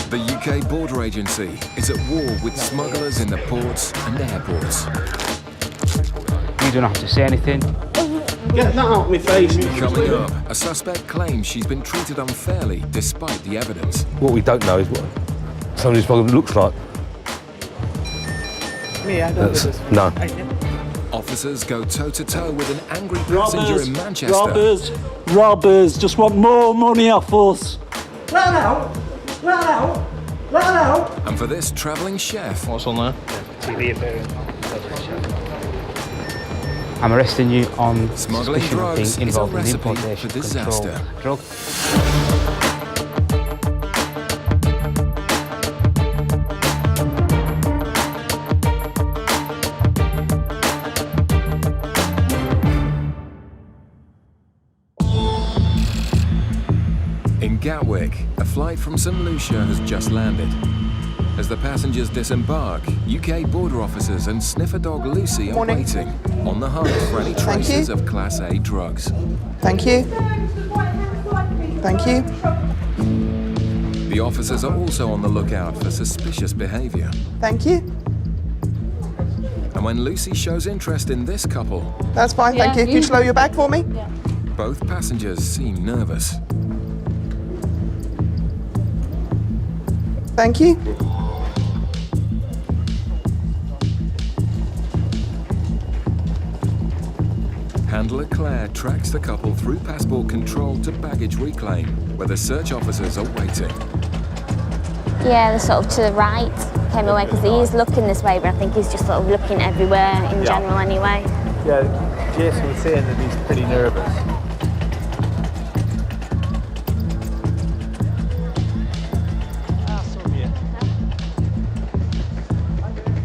The UK Border Agency is at war with smugglers in the ports and airports. You don't have to say anything. Get that out of my face. Coming up, a suspect claims she's been treated unfairly despite the evidence. What we don't know is what some of these smugglers looks like. No. Officers go toe-to-toe with an angry passenger in Manchester. Robbers just want more money off us. Let out! And for this travelling chef, What's on there? I'm arresting you on smuggling suspicion of drugs being is a involved in the recipe importation for of disaster. controlled drug. In Gatwick, a flight from St Lucia has just landed. As the passengers disembark, UK border officers and sniffer dog Lucy are waiting, on the hunt for any traces of Class A drugs. Thank you. Thank you. The officers are also on the lookout for suspicious behaviour. Thank you. And when Lucy shows interest in this couple, That's fine, thank you. Can you slow your bag for me? both passengers seem nervous. Thank you. Handler Claire tracks the couple through passport control to baggage reclaim, where the search officers are waiting. Yeah, they're sort of to the right, came away because he is looking this way, but I think he's just sort of looking everywhere in general anyway. Yeah, Jason was saying that he's pretty nervous.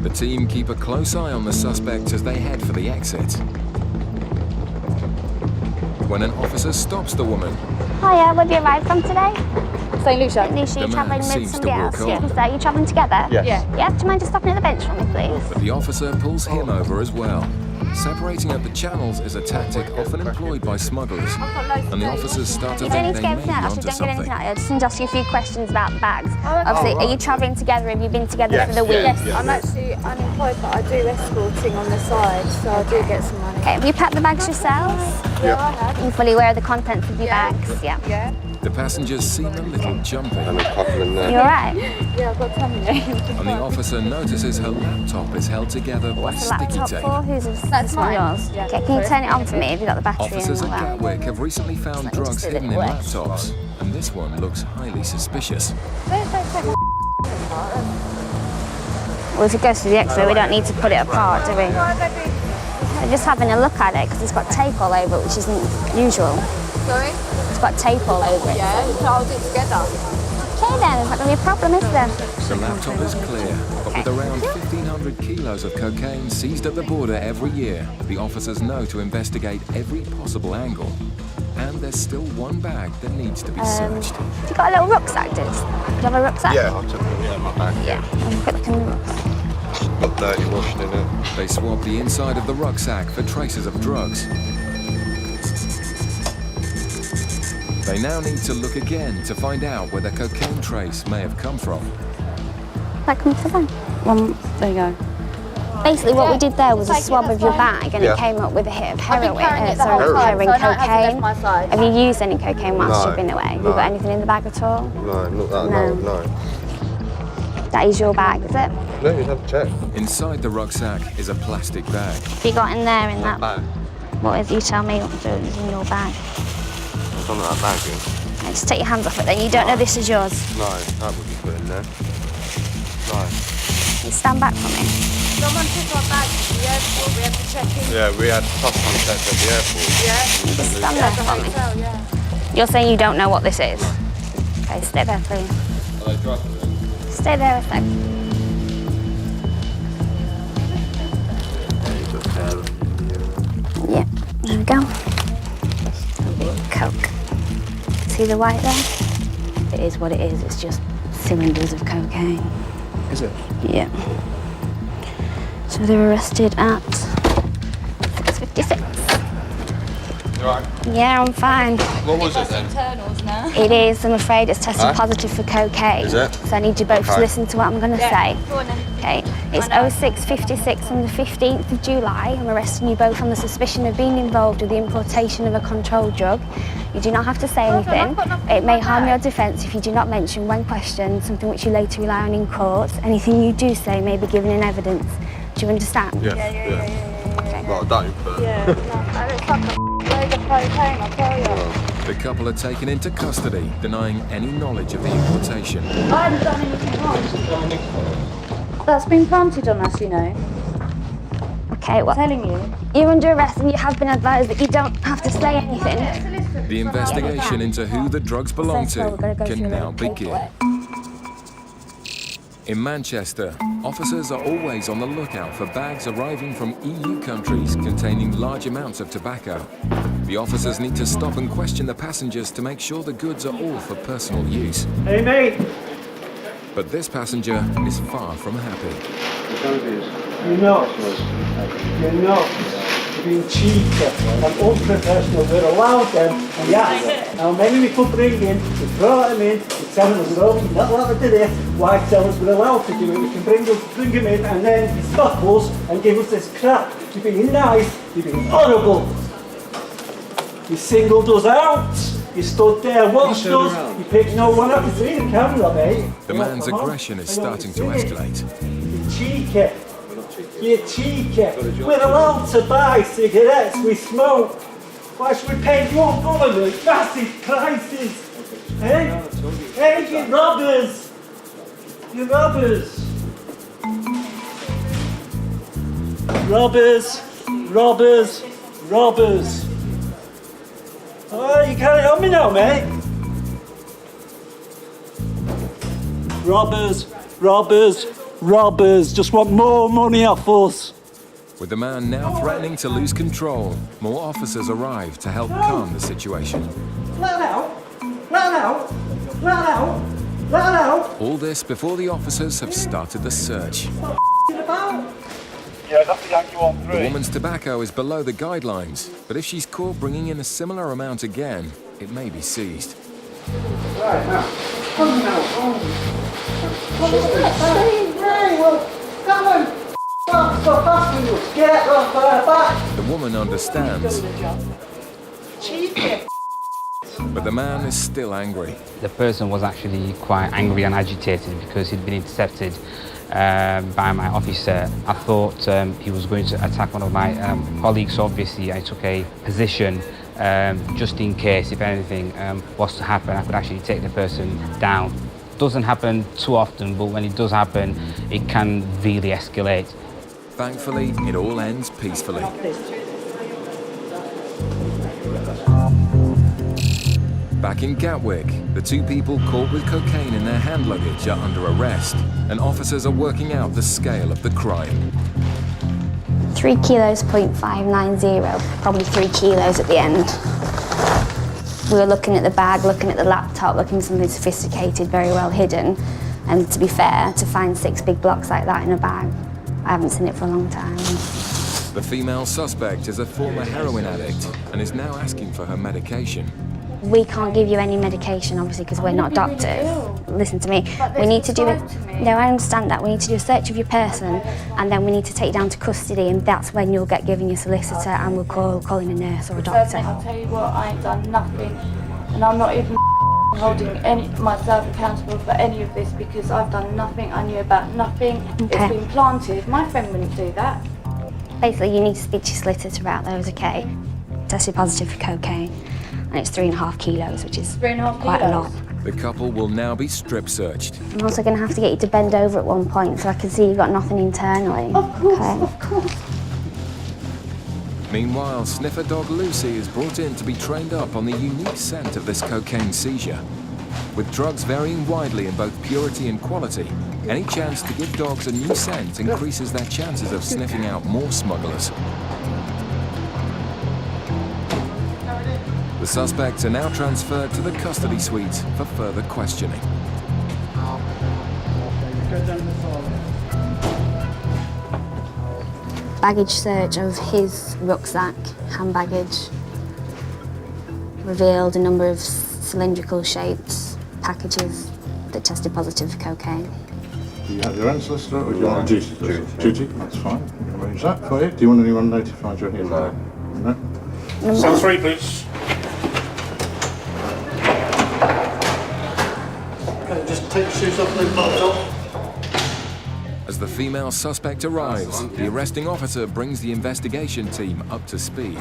The team keep a close eye on the suspects as they head for the exit. When an officer stops the woman, Hiya, where have you arrived from today? St Lucia. St Lucia, The you're man travelling with seems to somebody walk else? on. Yeah. So are you travelling together? Yes. Yeah, do you mind just stopping at the bench for me, please? but the officer pulls him over as well. Separating up the channels is a tactic often employed by smugglers, and the officers start to You don't think need to they get may anything be out, onto don't get anything something. out. I just need to ask you a few questions about the bags. Obviously, are you travelling together? Have you been together for the week? I'm actually unemployed, but I do escorting on the side, so I do get some money. Okay, have you packed the bags yourselves? Yeah, I have. Are you fully aware of the contents of your Yeah. bags? Yeah. Yeah, The passengers seem a little jumpy, And a couple in there. You alright? yeah, I've got tummy ache. and the officer notices her laptop is held together by What's the sticky laptop tape. for? Who's this? That's This one mine. yours? Yeah. Okay, can you turn it on for me? Have you got the battery Officers in at as well? Gatwick have recently found Let me just drugs see that hidden it in works. laptops, and this one looks highly suspicious. Don't take my Well, if it goes through the X-ray, we don't need to put it apart, do we? No, I don't do. We're just having a look at it because it's got tape all over it, which isn't usual. Sorry? It's got tape all over it. Yeah, so I'll do it together. Okay then, there's not going to be a problem, is there? The laptop is clear, but with around 1,500 kilos of cocaine seized at the border every year, the officers know to investigate every possible angle. And there's still one bag that needs to be searched. Have you got a little rucksack, dude? Do you have a rucksack? Yeah, I took it in my bag. Yeah. Have a quick look in the rucksack. Got dirty washing in it. They swab the inside of the rucksack for traces of drugs. They now need to look again to find out where the cocaine trace may have come from. That comes to them. There you go. Basically, what we did there was a Take it, swab that's of your fine. bag, and Yeah. it came up with a hit of I've been carrying it the whole heroin time, so I know it hasn't cocaine. left my side. Have you used any cocaine whilst No, you've been away? no. You got anything in the bag at all? No, not that. No. No. That is your bag, is it? No, you have to check. Inside the rucksack is a plastic bag. Have you got in there in that? Bag. What is? You tell me what is in your bag. It's on that bag, yeah. Okay, just take your hands off it then. You don't know this is yours. No, that would be put in there. No. Can you stand back from me? Someone took our bags to the airport, we had to check in. Yeah, we had customs checks at the airport. Yeah, Just stand at there the for me. hotel, yeah. You're saying you don't know what this is? Okay, stay there, please. Are they drugs? Stay there a sec. Yeah, there we go. Coke. See the white there? It is what it is. It's just cylinders of cocaine. Is it? Yeah. So they were arrested at 6:56. right? Yeah, I'm fine. What was it then? It is, I'm afraid it's tested Huh? positive for cocaine. Is it? So I need you both to Okay. listen to what I'm going to say. Okay, it's 06:56 on the 15th of July. I'm arresting you both on the suspicion of being involved with the importation of a controlled drug. You do not have to say anything. It may harm your defence if you do not mention when questioned something which you later rely on in court. Anything you do say may be given in evidence. Do you understand? Yeah. Okay. Well, I don't, but... Yeah, no, and it's like a load of cocaine, I tell you. The couple are taken into custody, denying any knowledge of the importation. I haven't done anything wrong. That's been planted on us, you know. Okay, well, Telling you. you're under arrest and you have been advised that you don't have to say anything. The investigation into who the drugs belong First of all, we're to gonna go can through now the begin. paperwork. In Manchester, officers are always on the lookout for bags arriving from EU countries containing large amounts of tobacco. The officers need to stop and question the passengers to make sure the goods are all for personal use. Hey, mate. But this passenger is far from happy. You're not. You're not. You're being cheeky and unprofessional. We're allowed them, and yes, how many we could bring in, we brought them in, we tell them we're okay, not allowed to do this, why tell us we're allowed to do it? We can bring them in and then you stop us and give us this crap. You're being nice, you're being horrible. You singled us out. You stood there, watched us, you picked no one up. You see the camera, mate. The man's aggression is starting to escalate. You're cheeky. You're cheeky. We're allowed to buy cigarettes, we smoke. Why should we pay your government massive prices? Hey? Hey, you robbers! You robbers! Robbers! Robbers! Robbers! Oh, you can't help me now, mate. Robbers! Robbers! Robbers! Just want more money off us! With the man now threatening to lose control, more officers arrive to help calm the situation. Let out! Let out! Let out! Let out! All this before the officers have started the search. Yeah, that's the Yankee 1-3. The woman's tobacco is below the guidelines, but if she's caught bringing in a similar amount again, it may be seized. Right now. Come now. Hey, well, come on. Stop asking us. Get off our back. The woman understands, Cheeky. but the man is still angry. The person was actually quite angry and agitated because he'd been intercepted by my officer. I thought he was going to attack one of my colleagues, so obviously I took a position just in case, if anything was to happen, I could actually take the person down. Doesn't happen too often, but when it does happen, it can really escalate. Thankfully, it all ends peacefully. Back in Gatwick, the two people caught with cocaine in their hand luggage are under arrest, and officers are working out the scale of the crime. 3 kilos, 0.590, probably 3 kilos at the end. We were looking at the bag, looking at the laptop, looking at something sophisticated, very well hidden. And to be fair, to find 6 big blocks like that in a bag, I haven't seen it for a long time. The female suspect is a former heroin addict and is now asking for her medication. We can't give you any medication, obviously, because we're not doctors. Listen to me. We need to do it. No, I understand that. We need to do a search of your person, and then we need to take you down to custody, and that's when you'll get given your solicitor, and we'll call in a nurse or a doctor. I'll tell you what, I ain't done nothing, and I'm not even holding myself accountable for any of this because I've done nothing. I knew about nothing. Okay. It's been planted. My friend wouldn't do that. Basically, you need to speak to your solicitor about those, okay? Tested positive for cocaine, and it's 3.5 kilos, which is 3.5 quite a lot. kilos? The couple will now be strip searched. I'm also going to have to get you to bend over at one point so I can see you've got nothing internally. Of course, okay? of course. Meanwhile, sniffer dog Lucy is brought in to be trained up on the unique scent of this cocaine seizure. With drugs varying widely in both purity and quality, any chance to give dogs a new scent increases their chances of sniffing out more smugglers. The suspects are now transferred to the custody suite for further questioning. Baggage search of his rucksack, hand baggage, revealed a number of cylindrical shaped packages that tested positive for cocaine. Do you have your own solicitor or do you want a duty solicitor? Duty, that's fine. We'll arrange that for you. Do you want anyone notified you're here? No. No? Cell 3, please. Okay, just take your shoes off, leave them on top. As the female suspect arrives, the arresting officer brings the investigation team up to speed.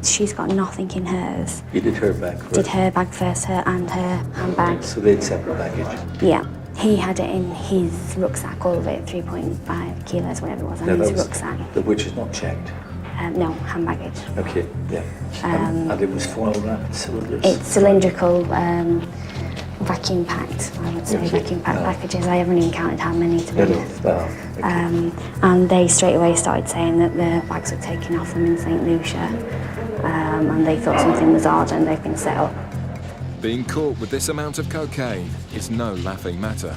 She's got nothing in hers. You did her bag first? Did her bag first, her and her handbag. So they had separate baggage? Yeah. He had it in his rucksack, all of it, 3.5 kilos, whatever it was, in his rucksack. Which is not checked? No, hand baggage. Okay, yeah. And it was foil wrapped cylinders? It's cylindrical, vacuum packed, I would say, vacuum packed packages. I haven't even counted how many to be honest. And they straight away started saying that the bags were taken off them in St Lucia, and they thought something was odd and they've been set up. Being caught with this amount of cocaine is no laughing matter.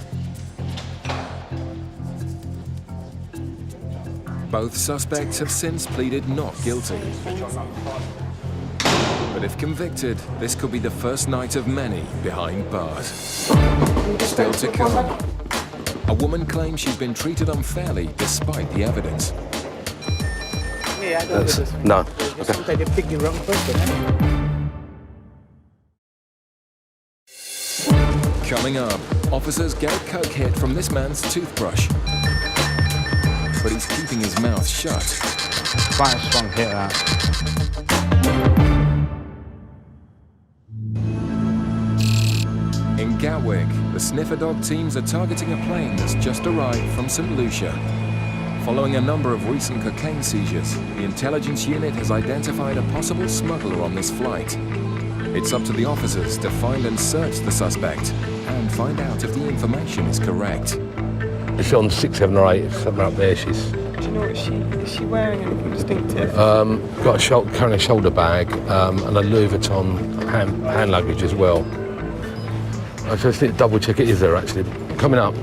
Both suspects have since pleaded not guilty. But if convicted, this could be the first night of many behind bars. Still to come. A woman claims she's been treated unfairly despite the evidence. Yeah, I don't do this. No. Sometimes they pick the wrong person. Coming up, officers get a coke hit from this man's toothbrush. But he's keeping his mouth shut. Quite a strong hit, that. In Gatwick, the sniffer dog teams are targeting a plane that's just arrived from St Lucia. Following a number of recent cocaine seizures, the intelligence unit has identified a possible smuggler on this flight. It's up to the officers to find and search the suspect and find out if the information is correct. It's on 6, 7 or 8, somewhere up there. She's. Do you know what is she wearing anything distinctive? Carrying a shoulder bag and a Louis Vuitton hand luggage as well. I just need to double check it is there actually. Coming up.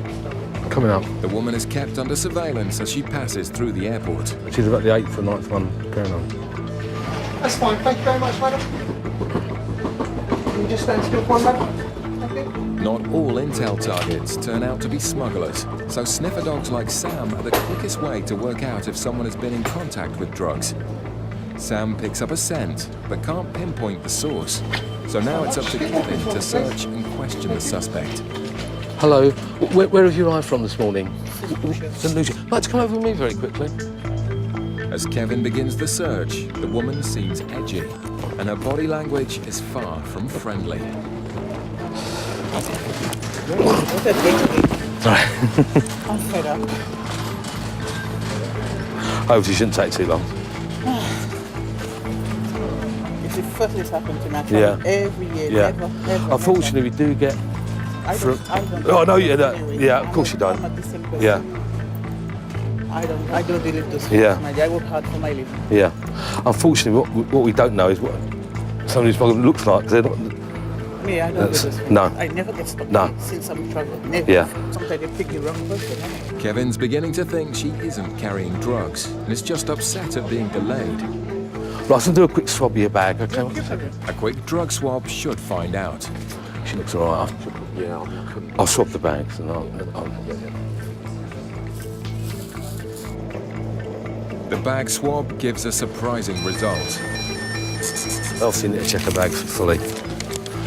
The woman is kept under surveillance as she passes through the airport. She's about the 8th or 9th one going on. That's fine. Thank you very much, madam. Can you just stand still for one moment? Not all intel targets turn out to be smugglers, so sniffer dogs like Sam are the quickest way to work out if someone has been in contact with drugs. Sam picks up a scent, but can't pinpoint the source. So now it's up to Kevin to search and question the suspect. Hello, where have you arrived from this morning? St Lucia. Like to come over with me very quickly? As Kevin begins the search, the woman seems edgy, and her body language is far from friendly. Sorry. I'm fed up. Hopefully it shouldn't take too long. It's the first this happened to me. Yeah. Every year, Yeah. never. Unfortunately, we do get. I don't Oh no, yeah, anyway. yeah, of course you don't. I'm a decent person. Yeah, I don't believe those things. Yeah. I work hard for my living. yeah. Unfortunately, what we don't know is what somebody's problem looks like. 'Cause they're not. Me, I don't do those things. No. I never get stuck No. since I'm traveling. Never. Yeah. Sometimes they pick the wrong person. Kevin's beginning to think she isn't carrying drugs, and is just upset at being delayed. Right, so do a quick swab of your bag, okay? 1 second. A quick drug swab should find out. She looks all right. I'll swab the bags and I'll The bag swab gives a surprising result. obviously need to check the bags fully. I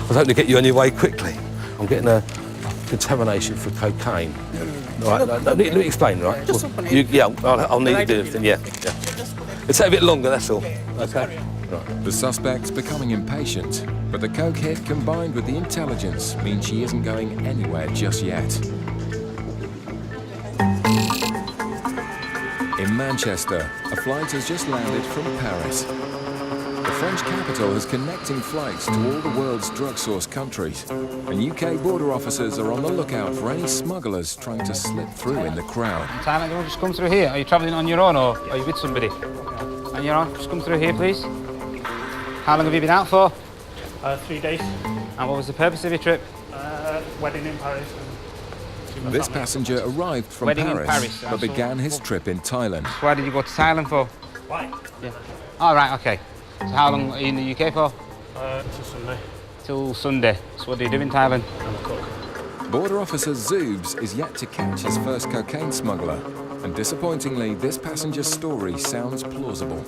was hoping to get you on your way quickly. I'm getting a contamination for cocaine. All right, let me explain, right? Just open it. Yeah, I'll need to do everything, yeah. It'll take a bit longer, that's all. Okay. Right. The suspect's becoming impatient, but the coke hit combined with the intelligence means she isn't going anywhere just yet. In Manchester, a flight has just landed from Paris. The French capital is connecting flights to all the world's drug source countries, and UK border officers are on the lookout for any smugglers trying to slip through in the crowd. Thailand, you want to just come through here? Are you travelling on your own or are you with somebody? On your own? Just come through here, please. How long have you been out for? 3 days. And what was the purpose of your trip? Wedding in Paris. This passenger arrived from Wedding in Paris, Paris, but began his trip in Thailand. Why did you go to Thailand for? Why? Yeah. All right, okay. So how long are you in the UK for? Till Sunday. Till Sunday. So what do you do in Thailand? I'm a cook. Border officer Zoobs is yet to catch his first cocaine smuggler, and disappointingly, this passenger's story sounds plausible.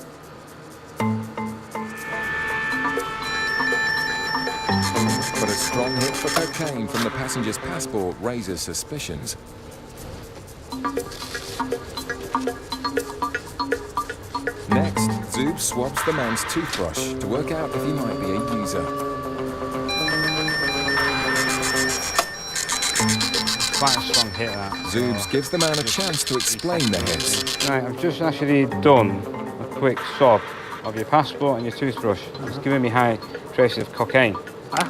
But a strong hit for cocaine from the passenger's passport raises suspicions. Next, Zoobs swabs the man's toothbrush to work out if he might be a user. Quite a strong hit, that. Zoobs gives the man a chance to explain the hits. Right, I've just actually done a quick swab of your passport and your toothbrush. It's giving me high traces of cocaine. Huh?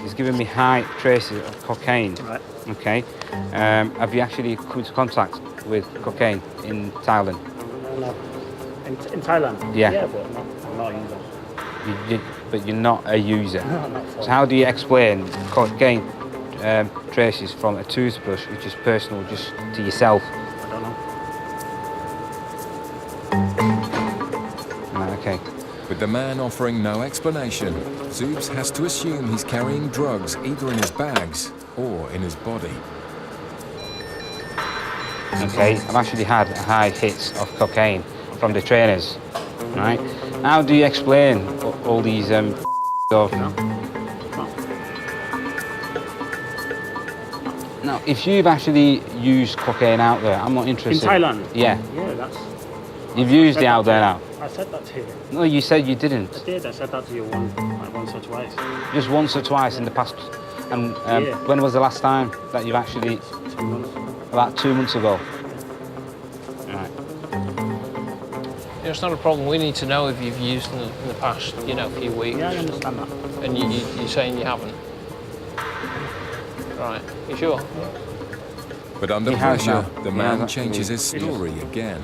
It's giving me high traces of cocaine. Right. Okay. Have you actually come into contact with cocaine in Thailand? No. In Thailand? Yeah. Yeah, but I'm not a user. But you're not a user. No, not So how do you explain cocaine traces from a toothbrush, which is personal just to yourself? I don't know. Right, okay. With the man offering no explanation, Zoobs has to assume he's carrying drugs either in his bags or in his body. Okay, I've actually had high hits of cocaine from the trainers, right? How do you explain all these stuff? Now, if you've actually used cocaine out there, I'm not interested. In Thailand? Yeah. Yeah, that's... You've used it out there now? I said that to you. No, you said you didn't. I did. I said that to you once or twice. Just once or twice in the past. And Yeah. when was the last time that you've actually... 2 months. About 2 months ago. Right. It's not a problem. We need to know if you've used in the past, you know, few weeks. Yeah, I understand that. And you're saying you haven't. Right. You sure? But under He has pressure, now. the He man has changes his actually. story again.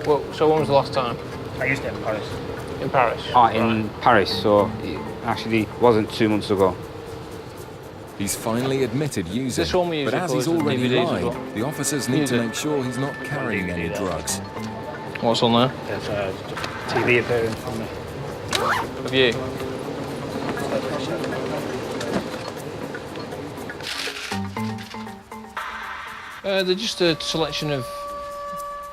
Well, so when was the last time? I used it in Paris. In Paris? In Paris, so it actually wasn't 2 months ago. He's finally admitted using, This one we but use as it he's for already DVDs as lied, well. the officers need Use to it. make sure he's not carrying any drugs. What's on there? There's a TV appearance for me. Have you? They're just a selection of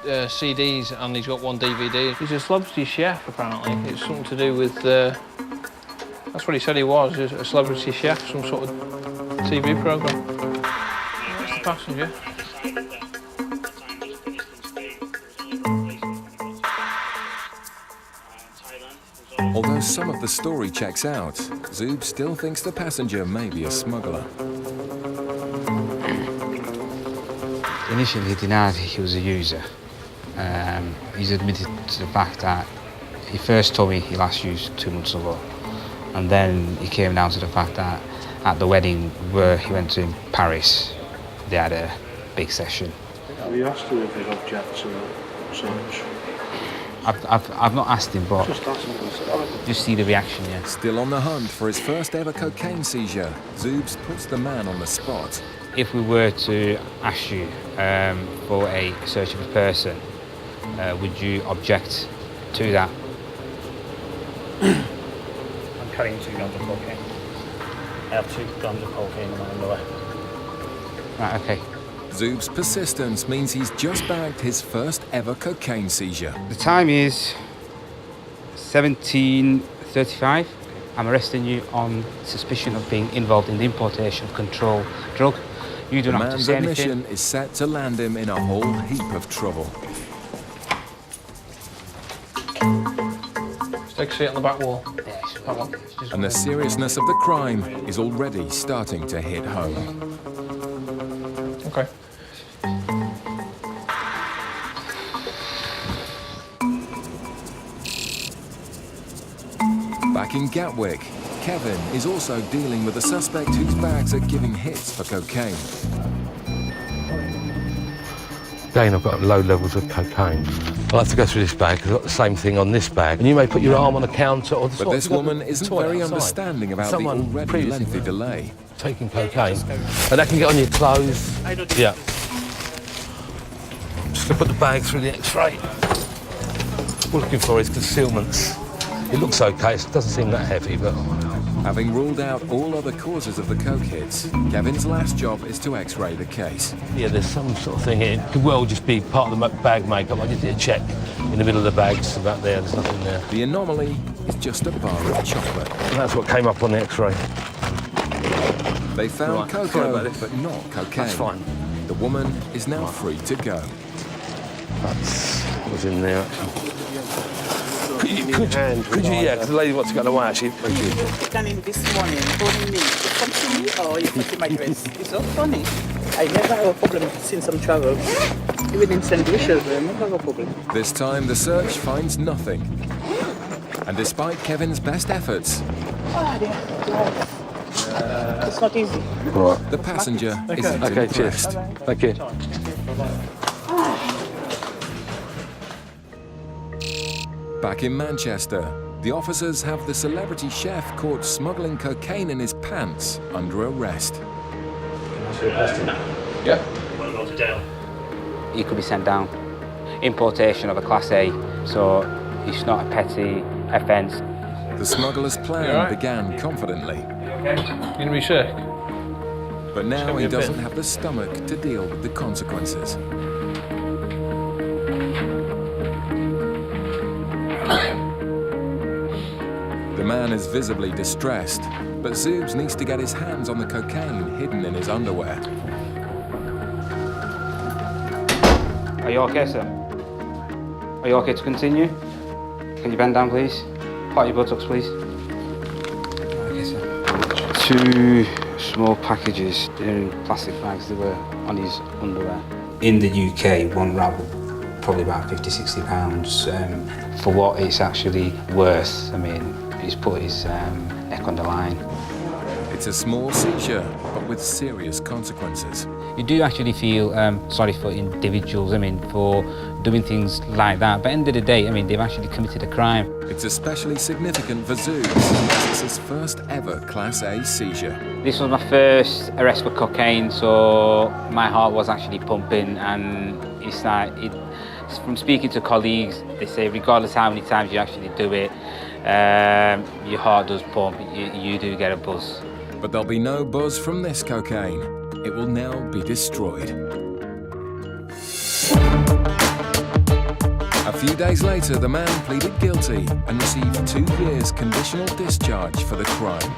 CDs, and he's got one DVD. He's a celebrity chef, apparently. It's something to do with... that's what he said he was, a celebrity chef, some sort of TV programme. That's the passenger. Although some of the story checks out, Zoob still thinks the passenger may be a smuggler. Initially, he denied he was a user. He's admitted to the fact that he first told me he last used 2 months ago. And then he came down to the fact that at the wedding where he went to in Paris, they had a big session. Have you asked him if he'd object to such? I've not asked him, but Just ask him. just see the reaction, yeah. Still on the hunt for his first ever cocaine seizure, Zoobs puts the man on the spot. If we were to ask you for a search of a person, would you object to that? I'm carrying 2 grams of cocaine. I have 2 grams of cocaine in my underwear. Right, okay. Zoob's persistence means he's just bagged his first ever cocaine seizure. The time is 17:35. I'm arresting you on suspicion of being involved in the importation of controlled drug. You do The not have to man's say admission anything. is set to land him in a whole heap of trouble. Let's take a seat on the back wall. That one. And the seriousness of the crime is already starting to hit home. Okay. Back in Gatwick, Kevin is also dealing with a suspect whose bags are giving hits for cocaine. Again, I've got low levels of cocaine. I'll have to go through this bag because I've got the same thing on this bag. And you may put your arm on a counter or... But this woman isn't very understanding about the already lengthy delay. Taking cocaine. And that can get on your clothes. Yeah. I'm just going to put the bag through the X-ray. What we're looking for is concealments. It looks okay, it doesn't seem that heavy, but... Having ruled out all other causes of the coke hits, Kevin's last job is to x-ray the case. Yeah, there's some sort of thing here. It could well just be part of the bag makeup. I just did a check in the middle of the bag, just about there, there's nothing there. The anomaly is just a bar of chocolate. And that's what came up on the x-ray. They found Right, sorry cocoa, about this. but not cocaine. That's fine. The woman is now free to go. That's what's in there, actually. Could you, yeah, because the lady wants to go away, actually. Thank you. Came in this morning, phoning me to come to me or you put in my dress. It's so funny. I never have a problem since I'm travel. Even in St. Lucia, I never have a problem. This time the search finds nothing. And despite Kevin's best efforts, It's not easy. Right. the passenger isn't Okay, impressed. cheers. Thank you. Back in Manchester, the officers have the celebrity chef caught smuggling cocaine in his pants under arrest. Yeah. He could be sent down. Importation of a Class A, so it's not a petty offence. The smuggler's plan You all right? began confidently, You gonna be sick? but now Get me he a bit. doesn't have the stomach to deal with the consequences. The man is visibly distressed, but Zoobs needs to get his hands on the cocaine hidden in his underwear. Are you okay, sir? Are you okay to continue? Can you bend down, please? Part your buttocks, please. Okay, sir. 2 small packages. They're in plastic bags. They were on his underwear. In the UK, one wrap would probably about 50, 60 pounds. For what it's actually worth, I mean, he's put his neck on the line. It's a small seizure, but with serious consequences. You do actually feel sorry for individuals, I mean, for doing things like that. But at the end of the day, I mean, they've actually committed a crime. It's especially significant for Zoobs, as it's his first ever Class A seizure. This was my first arrest for cocaine, so my heart was actually pumping, and it's like, from speaking to colleagues, they say regardless how many times you actually do it, your heart does pump, you do get a buzz. But there'll be no buzz from this cocaine. It will now be destroyed. A few days later, the man pleaded guilty and received 2 years conditional discharge for the crime.